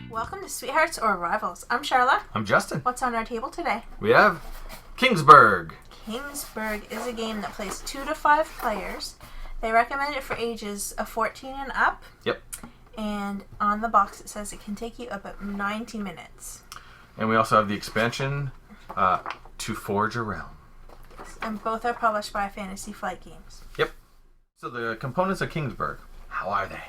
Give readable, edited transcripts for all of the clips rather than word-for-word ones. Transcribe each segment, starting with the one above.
Welcome to Sweethearts or Rivals. I'm Charlotte. I'm Justin. What's on our table today? We have Kingsburg. Kingsburg is a game that plays 2 to 5 players. They recommend it for ages of 14 and up. Yep. And on the box it says it can take you about 90 minutes. And we also have the expansion, To Forge a Realm. Yes. And both are published by Fantasy Flight Games. Yep. So the components of Kingsburg, how are they?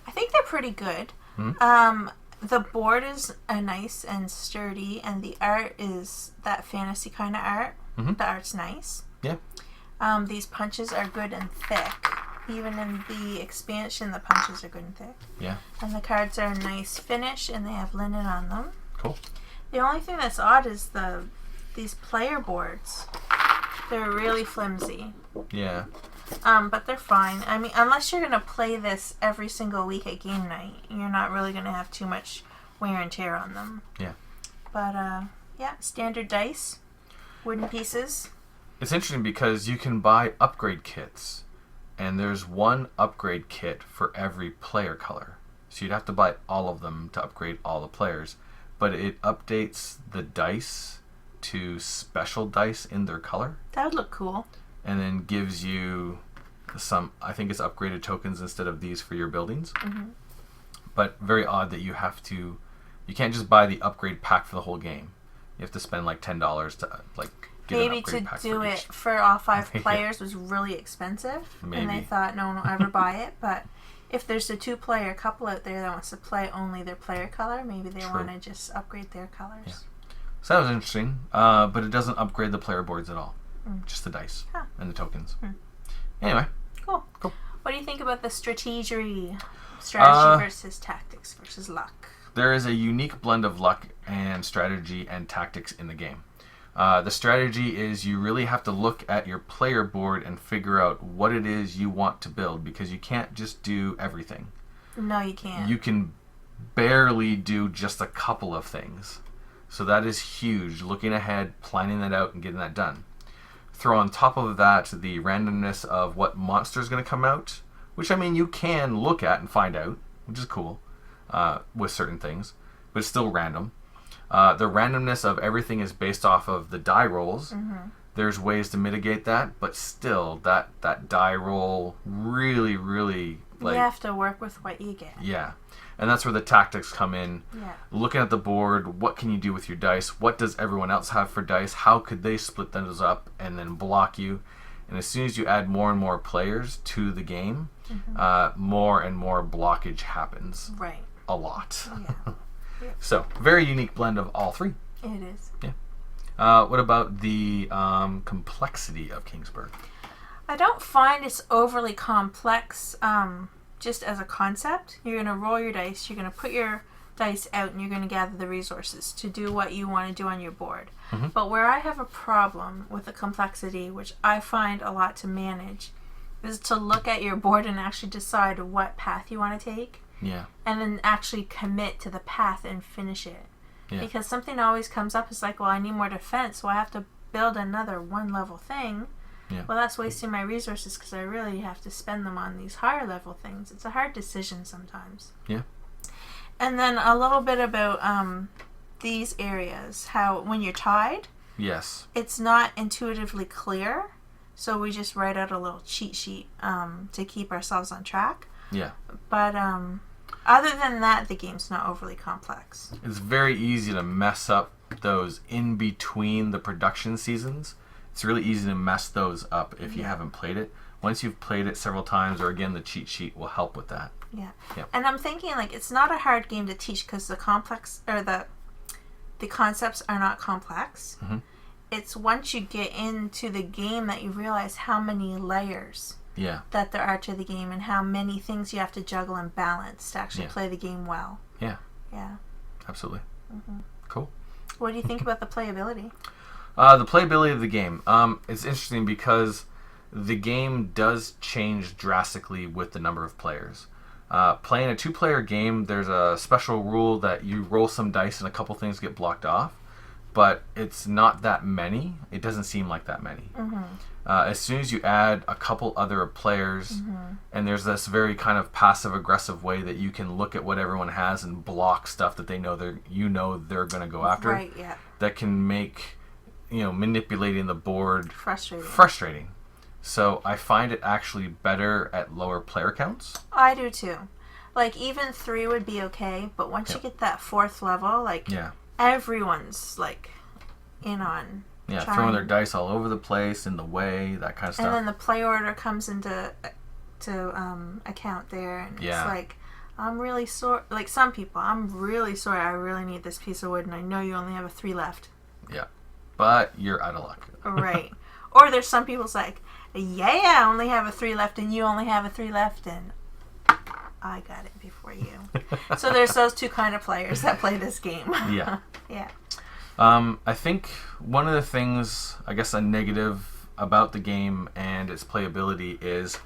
I think they're pretty good. The board is nice and sturdy, and the art is that fantasy kind of art. The art's nice. Yeah. These punches are good and thick. Even in the expansion, the punches are good and thick. Yeah. And the cards are a nice finish, and they have linen on them. Cool. The only thing that's odd is these player boards. They're really flimsy. Yeah. But they're fine. I mean, unless you're going to play this every single week at game night, you're not really going to have too much wear and tear on them. Yeah. But, yeah, standard dice, wooden pieces. It's interesting because you can buy upgrade kits, and there's one upgrade kit for every player color. So you'd have to buy all of them to upgrade all the players. But it updates the dice to special dice in their color. That would look cool. And then gives you some, I think it's upgraded tokens instead of these for your buildings. But very odd that you can't just buy the upgrade pack for the whole game. You have to spend like $10 to get an upgrade pack. Maybe to do it for all 5 players was really expensive. Maybe. And they thought no one will ever buy it. But if there's a 2-player couple out there that wants to play only their player color, maybe they want to just upgrade their colors. Yeah. So that was interesting. But it doesn't upgrade the player boards at all. Just the dice and the tokens. Anyway. Cool. What do you think about the strategy versus tactics versus luck? There is a unique blend of luck and strategy and tactics in the game. The strategy is you really have to look at your player board and figure out what it is you want to build, because you can't just do everything. No, you can't. You can barely do just a couple of things. So that is huge. Looking ahead, planning that out, and getting that done. Throw on top of that the randomness of what monster is going to come out, which, I mean, you can look at and find out, which is cool with certain things, but it's still random. The randomness of everything is based off of the die rolls. There's ways to mitigate that, but still, that die roll really, really... you have to work with what you get. Yeah. And that's where the tactics come in. Yeah. Looking at the board, what can you do with your dice? What does everyone else have for dice? How could they split those up and then block you? And as soon as you add more and more players to the game, more and more blockage happens. Right. A lot. Yeah. So, very unique blend of all 3. It is. Yeah. What about the complexity of Kingsburg? I don't find it's overly complex. Just as a concept, you're going to roll your dice, you're going to put your dice out, and you're going to gather the resources to do what you want to do on your board. But where I have a problem with the complexity, which I find a lot to manage, is to look at your board and actually decide what path you want to take. Yeah. And then actually commit to the path and finish it. Yeah. Because something always comes up, it's like, well, I need more defense, so I have to build another 1-level thing. Yeah. Well, that's wasting my resources because I really have to spend them on these higher level things. It's a hard decision sometimes. Yeah. And then a little bit about these areas. How when you're tied, Yes. it's not intuitively clear. So we just write out a little cheat sheet to keep ourselves on track. Yeah. But other than that, the game's not overly complex. It's very easy to mess up those in between the production seasons. It's really easy to mess those up if you haven't played it. Once you've played it several times, or again, the cheat sheet will help with that. Yeah. Yep. And I'm thinking, it's not a hard game to teach because the complex, or the concepts are not complex. It's once you get into the game that you realize how many layers that there are to the game and how many things you have to juggle and balance to actually play the game well. Yeah. Yeah. Absolutely. Cool. What do you think about the playability? The playability of the game. It's interesting because the game does change drastically with the number of players. Playing a 2-player game, there's a special rule that you roll some dice and a couple things get blocked off, but it's not that many. It doesn't seem like that many. As soon as you add a couple other players, and there's this very kind of passive-aggressive way that you can look at what everyone has and block stuff that they're going to go after. Right, yeah. That can make, manipulating the board frustrating. So I find it actually better at lower player counts. I do too. Like, even 3 would be okay, but once you get that 4th level, everyone's, in on throwing their dice all over the place, in the way, that kind of stuff. And then the play order comes into account there, and it's like, I'm really sorry. Like, some people, I'm really sorry, I really need this piece of wood, and I know you only have a 3 left. Yeah. But you're out of luck. Right. Or there's some people's like, I only have a 3 left, and you only have a 3 left, and I got it before you. So there's those 2 kind of players that play this game. Yeah. Yeah. I think one of the things, I guess a negative about the game and its playability is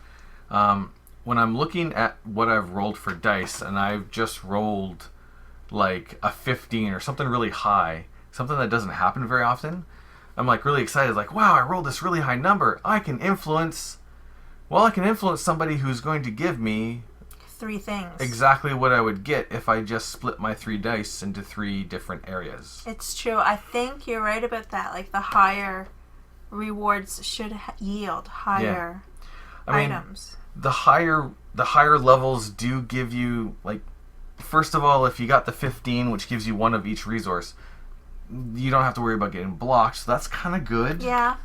when I'm looking at what I've rolled for dice, and I've just rolled like a 15 or something really high, something that doesn't happen very often, I'm like really excited, like, wow, I rolled this really high number. I can influence somebody who's going to give me 3 things. Exactly what I would get if I just split my 3 dice into 3 different areas. It's true. I think you're right about that. Like, the higher rewards should yield higher items. The higher levels do give you, like, first of all, if you got the 15, which gives you 1 of each resource, you don't have to worry about getting blocked, so that's kind of good. Yeah.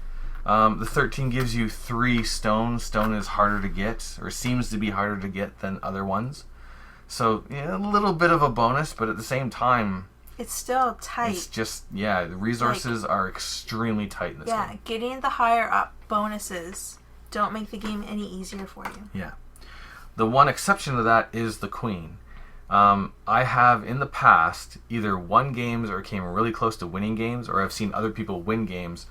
The 13 gives you 3 stone. Stone is harder to get, or seems to be harder to get than other ones. So, a little bit of a bonus, but at the same time, it's still tight. It's just, the resources are extremely tight in this game. Yeah, getting the higher up bonuses don't make the game any easier for you. Yeah. The one exception to that is the queen. I have in the past either won games or came really close to winning games, or I've seen other people win games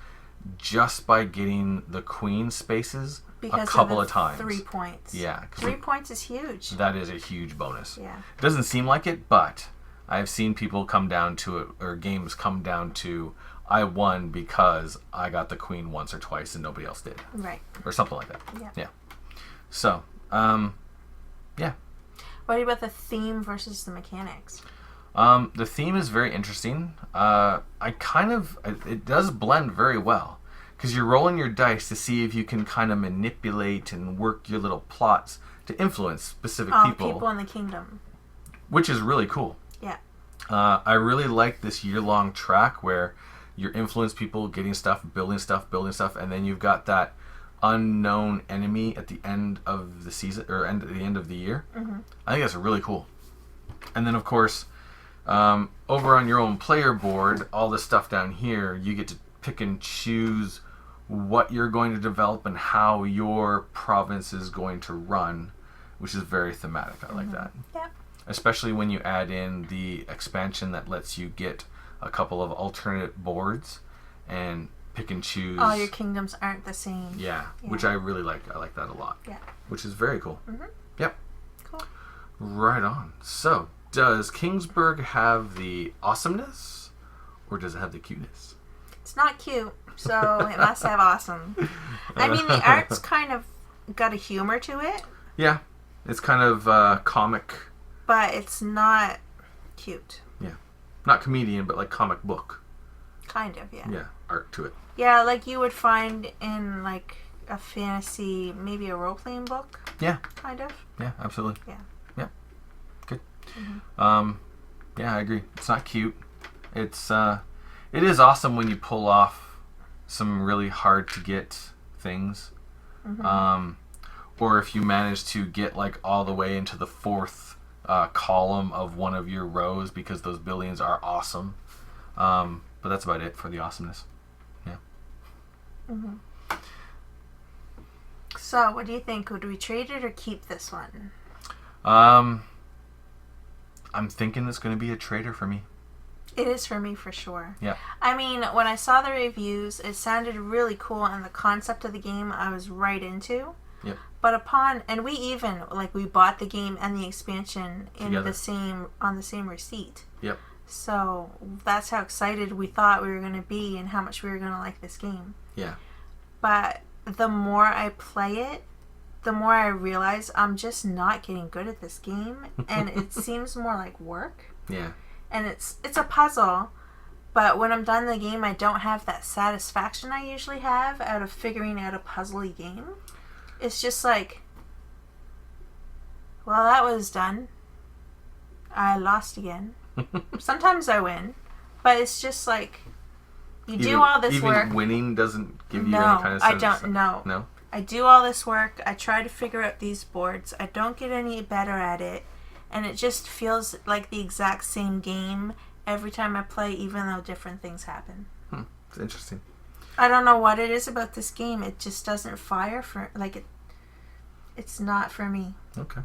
just by getting the queen spaces a couple of times. 3 points. Yeah. 3 points is huge. That is a huge bonus. Yeah. It doesn't seem like it, but I've seen people come down to it, or games come down to, I won because I got the queen once or twice and nobody else did. Right. Or something like that. Yeah. So, yeah. What about the theme versus the mechanics? The theme is very interesting. It does blend very well, because you're rolling your dice to see if you can kind of manipulate and work your little plots to influence specific people. People in the kingdom. Which is really cool. Yeah. I really like this year-long track where you influence people, getting stuff, building stuff, and then you've got that unknown enemy at the end of the season, or at the end of the year. Mm-hmm. I think that's really cool. And then, of course, over on your own player board, all this stuff down here, you get to pick and choose what you're going to develop and how your province is going to run, which is very thematic. I like that. Yeah. Especially when you add in the expansion that lets you get a couple of alternate boards and pick and choose. All your kingdoms aren't the same. Yeah, which I really like. I like that a lot. Yeah. Which is very cool. Mm-hmm. Yep. Cool. Right on. So, does Kingsburg have the awesomeness, or does it have the cuteness? It's not cute, so it must have awesome. I mean, the art's kind of got a humor to it. Yeah. It's kind of comic. But it's not cute. Yeah. Not comedian, but like comic book. Kind of, yeah. Yeah, art to it. Yeah, like you would find in like a fantasy, maybe a role-playing book. Yeah. Kind of. Yeah, absolutely. Yeah. Yeah. Good. Mm-hmm. Yeah, I agree. It's not cute. It is awesome when you pull off some really hard to get things. Mm-hmm. Or if you manage to get like all the way into the 4th column of one of your rows, because those buildings are awesome. But that's about it for the awesomeness. Yeah. Mm-hmm. So, what do you think? Would we trade it or keep this one? I'm thinking it's going to be a trader for me. It is for me for sure. Yeah. I mean, when I saw the reviews, it sounded really cool, and the concept of the game I was right into. Yep. But we bought the game and the expansion in Together. on the same receipt. Yep. So that's how excited we thought we were going to be and how much we were going to like this game. Yeah. But the more I play it, the more I realize I'm just not getting good at this game, and it seems more like work. Yeah. And it's a puzzle, but when I'm done the game, I don't have that satisfaction I usually have out of figuring out a puzzly game. It's just like, well, that was done. I lost again. Sometimes I win, but it's just like, you do all this work. Even winning doesn't give you any kind of I don't know. No? I do all this work. I try to figure out these boards. I don't get any better at it. And it just feels like the exact same game every time I play, even though different things happen. It's interesting. I don't know what it is about this game. It just doesn't fire for, like, it's not for me. Okay.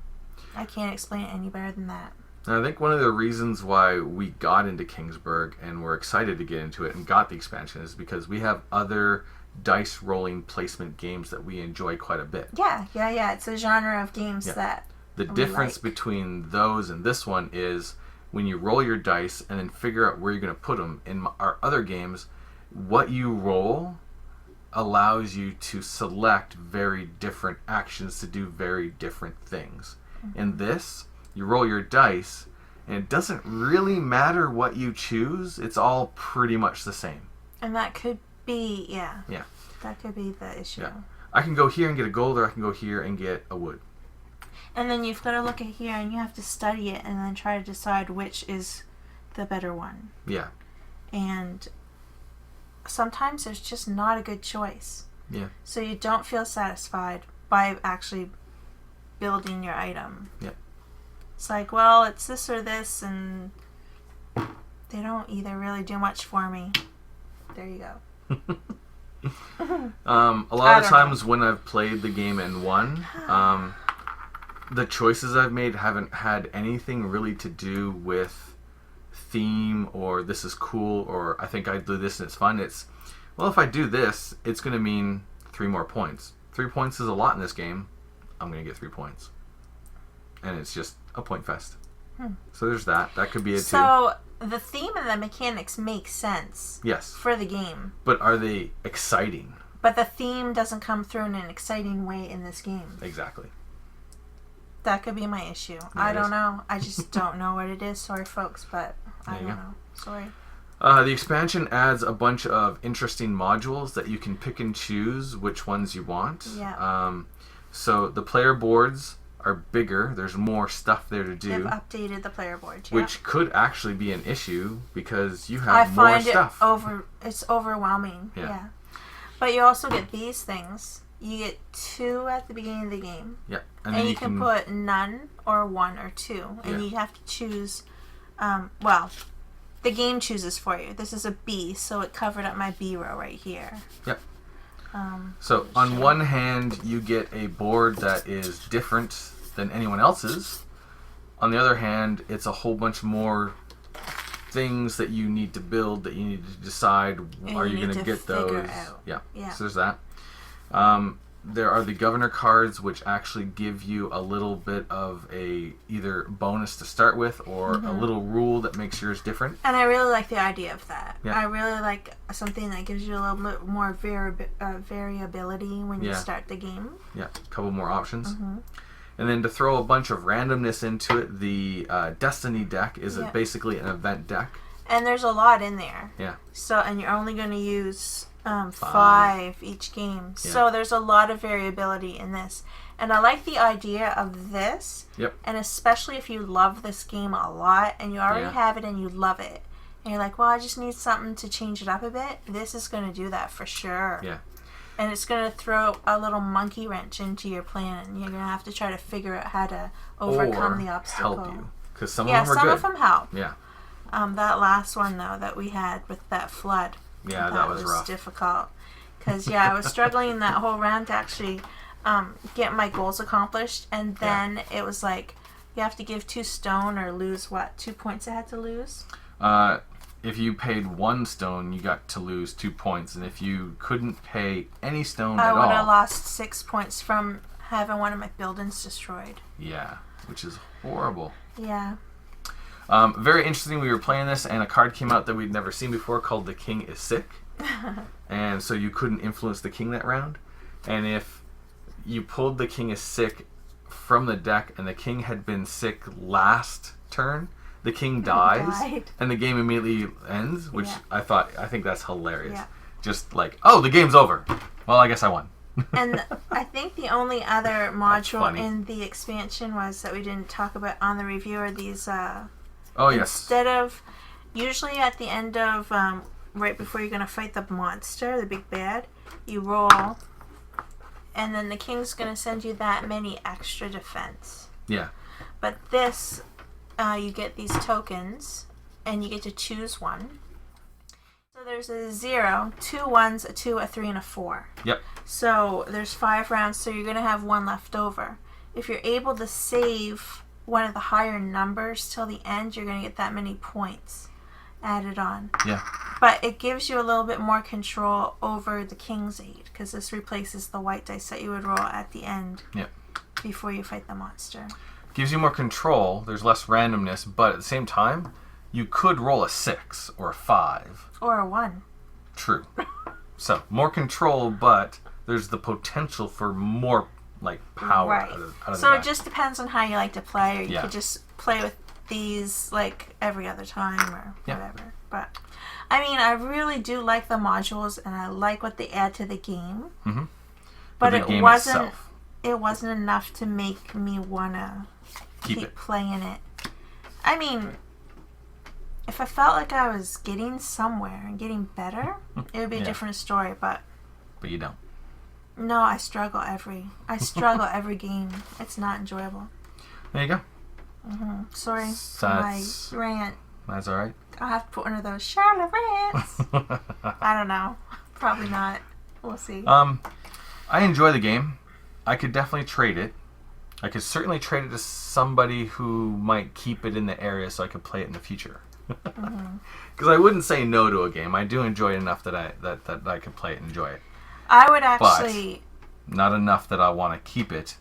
I can't explain it any better than that. And I think one of the reasons why we got into Kingsburg and we're excited to get into it and got the expansion is because we have other dice rolling placement games that we enjoy quite a bit. Yeah. It's a genre of games that the difference between those and this one is when you roll your dice and then figure out where you're going to put them. In our other games, what you roll allows you to select very different actions to do very different things. Mm-hmm. In this, you roll your dice and it doesn't really matter what you choose. It's all pretty much the same. And that could be, yeah. That could be the issue. Yeah. I can go here and get a gold, or I can go here and get a wood. And then you've got to look at here and you have to study it and then try to decide which is the better one. Yeah. And sometimes there's just not a good choice. Yeah. So you don't feel satisfied by actually building your item. Yeah. It's like, well, it's this or this, and they don't either really do much for me. There you go. A lot of times when I've played the game and won, the choices I've made haven't had anything really to do with theme or this is cool or I think I do this and it's fun. It's, well, if I do this, it's going to mean 3 more points. 3 points is a lot in this game. I'm going to get 3 points. And it's just a point fest. So there's that. That could be it too. So the theme and the mechanics make sense. Yes. For the game. But are they exciting? But the theme doesn't come through in an exciting way in this game. Exactly. That could be my issue. I don't know. I just don't know what it is. Sorry, folks, but I don't know. Sorry. The expansion adds a bunch of interesting modules that you can pick and choose which ones you want. Yeah. So the player boards are bigger. There's more stuff there to do. They've updated the player board, which could actually be an issue because you have more stuff. It's overwhelming. Yeah. But you also get these things. You get 2 at the beginning of the game. Yeah. And you can put none or 1 or 2. And you have to choose, the game chooses for you. This is a B, so it covered up my B row right here. Yep. So on one hand, you get a board that is different than anyone else's. On the other hand, it's a whole bunch more things that you need to build that you need to decide are you going to get those. Yeah. So there's that. There are the governor cards, which actually give you a little bit of a either bonus to start with or a little rule that makes yours different. And I really like the idea of that. Yeah. I really like something that gives you a little bit more variability when you start the game. Yeah, a couple more options. And then to throw a bunch of randomness into it, the Destiny deck is basically an event deck. And there's a lot in there. Yeah. So, and you're only going to use 5 each game. Yeah. So there's a lot of variability in this. And I like the idea of this. Yep. And especially if you love this game a lot and you already have it and you love it. And you're like, well, I just need something to change it up a bit. This is going to do that for sure. Yeah. And it's going to throw a little monkey wrench into your plan. You're going to have to try to figure out how to overcome the obstacle. Help you. Because some of them are good. Yeah, some of them help. Yeah. That last one, though, that we had with that flood. Yeah, that was rough. Difficult. Because, I was struggling that whole round to actually get my goals accomplished. And then it was like, you have to give 2 stone or lose, 2 points I had to lose? if you paid 1 stone, you got to lose 2 points, and if you couldn't pay any stone I at would all, have lost 6 points from having one of my buildings destroyed. yeah, which is horrible. Yeah. Very interesting. We were playing this, and a card came out that we'd never seen before called "The King is Sick," and so you couldn't influence the king that round. And if you pulled the King is Sick from the deck, and the king had been sick last turn, the king dies, and the game immediately ends. Which I think that's hilarious. Yeah. Just like, oh, the game's over. Well, I guess I won. And I think the only other module in the expansion was that we didn't talk about on the review are these. Oh, yes. Instead of, usually at the end of, right before you're going to fight the monster, the big bad, you roll, and then the king's going to send you that many extra defense. Yeah. But this, you get these tokens, and you get to choose one. So there's a 0, 2 1s, a 2, a 3, and a 4. Yep. So there's 5 rounds, so you're going to have 1 left over. If you're able to save one of the higher numbers till the end, you're going to get that many points added on. Yeah. But it gives you a little bit more control over the King's Aid, because this replaces the white dice that you would roll at the end before you fight the monster. Gives you more control, there's less randomness, but at the same time, you could roll a 6 or a 5. Or a 1. True. So, more control, but there's the potential for more power out of So that. it just depends on how you like to play, or you Yeah. could just play with these every other time or whatever. But I mean, I really do like the modules, and I like what they add to the game. Mm-hmm. But the it game wasn't itself. It wasn't enough to make me wanna keep playing it. I mean, if I felt like I was getting somewhere and getting better, it would be a different story. But you don't. no, I struggle every game. It's not enjoyable. There you go. Mm-hmm. Sorry, my rant. That's all right. I'll have to put one of those Charlotte rants. I don't know. Probably not. We'll see. I enjoy the game. I could definitely trade it. I could certainly trade it to somebody who might keep it in the area so I could play it in the future. Because I wouldn't say no to a game. I do enjoy it enough that I could play it and enjoy it. I would actually... But not enough that I want to keep it,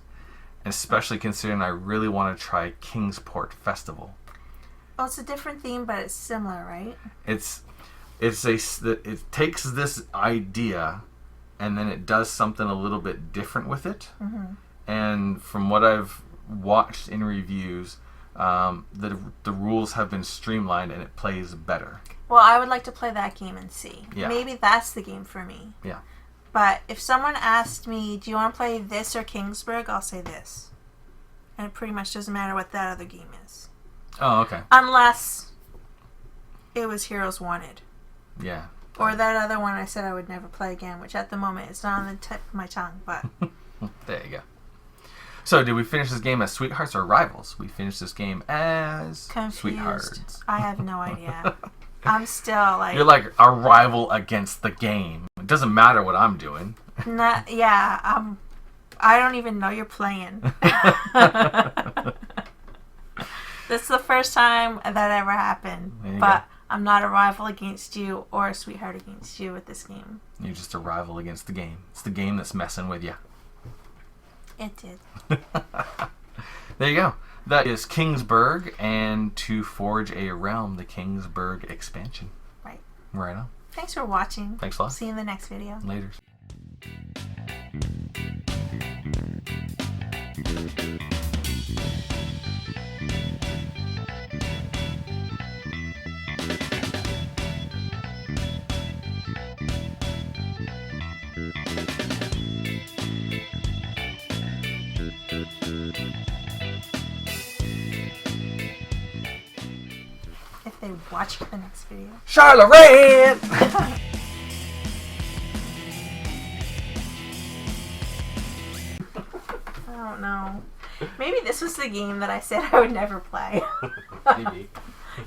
especially considering I really want to try Kingsport Festival. Well, it's a different theme, but it's similar, right? It takes this idea and then it does something a little bit different with it. Mm-hmm. And from what I've watched in reviews, the rules have been streamlined and it plays better. Well, I would like to play that game and see. Yeah. Maybe that's the game for me. Yeah. But if someone asked me, do you want to play this or Kingsburg, I'll say this. And it pretty much doesn't matter what that other game is. Oh, okay. Unless it was Heroes Wanted. Yeah. Or that other one I said I would never play again, which at the moment is not on the tip of my tongue, but... There you go. So, did we finish this game as sweethearts or rivals? We finished this game as confused. Sweethearts. I have no idea. I'm still like... You're like a rival against the game. It doesn't matter what I'm doing. I don't even know you're playing. This is the first time that ever happened. But I'm not a rival against you or a sweetheart against you with this game. You're just a rival against the game. It's the game that's messing with you. It did. There you go. That is Kingsburg, and To Forge a Realm, the Kingsburg expansion. Right. Right on. Thanks for watching. Thanks a lot. See you in the next video. Laters. If they watch the next video. Charlotte Red! I don't know. Maybe this was the game that I said I would never play. Maybe.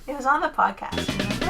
It was on the podcast, remember?